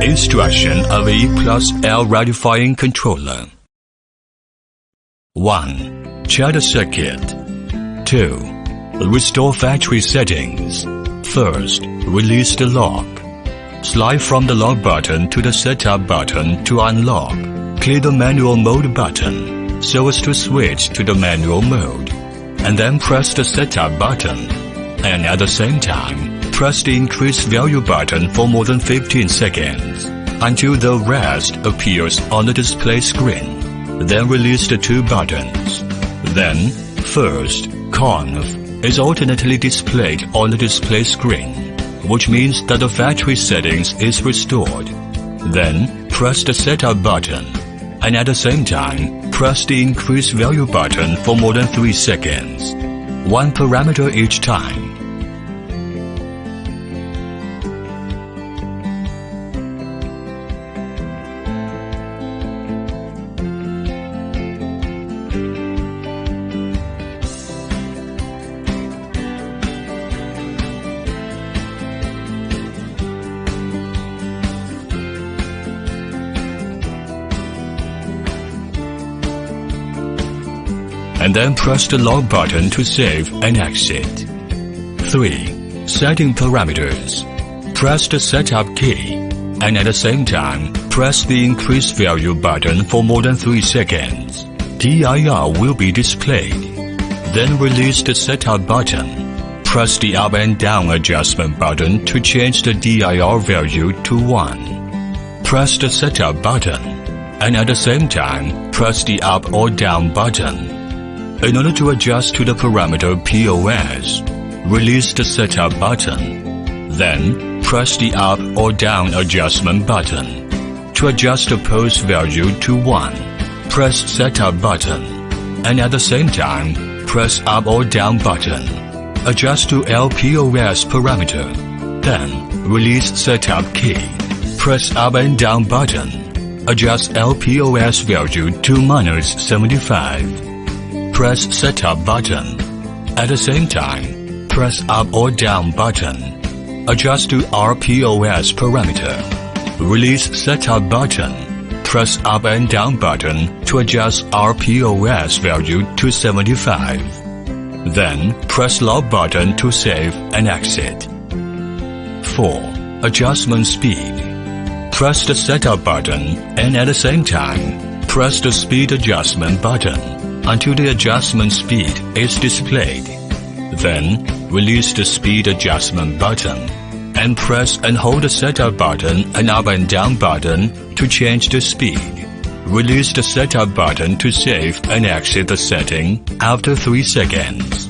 Instruction of E plus L rectifying controller. 1. Check the circuit. 2. Restore factory settings. First, release the lock. Slide from the lock button to the setup button to unlock. Click the manual mode button so as to switch to the manual mode, and then press the setup button. And at the same time, press the increase value button for more than 15 seconds until the rest appears on the display screen. Then release the two buttons. Then, first, conf is alternately displayed on the display screen, which means that the factory settings is restored. Then, press the setup button, and at the same time, press the increase value button for more than 3 seconds, one parameter each time. And then press the log button to save and exit. 3. Setting parameters. Press the setup key, and at the same time, press the increase value button for more than 3 seconds. DIR will be displayed. Then release the setup button. Press the up and down adjustment button to change the DIR value to 1. Press the setup button, and at the same time, press the up or down button. In order to adjust to the parameter POS, release the setup button. Then, press the up or down adjustment button. To adjust the post value to 1, press setup button, and at the same time, press up or down button. Adjust to LPOS parameter. Then, release setup key. Press up and down button. Adjust LPOS value to -75. Press setup button. At the same time, press up or down button. Adjust to RPOS parameter. Release setup button. Press up and down button to adjust RPOS value to 75. Then, press log button to save and exit. 4. Adjustment speed. Press the setup button and at the same time, press the speed adjustment button until the adjustment speed is displayed. Then, release the speed adjustment button and press and hold the setup button and up and down button to change the speed. Release the setup button to save and exit the setting after 3 seconds.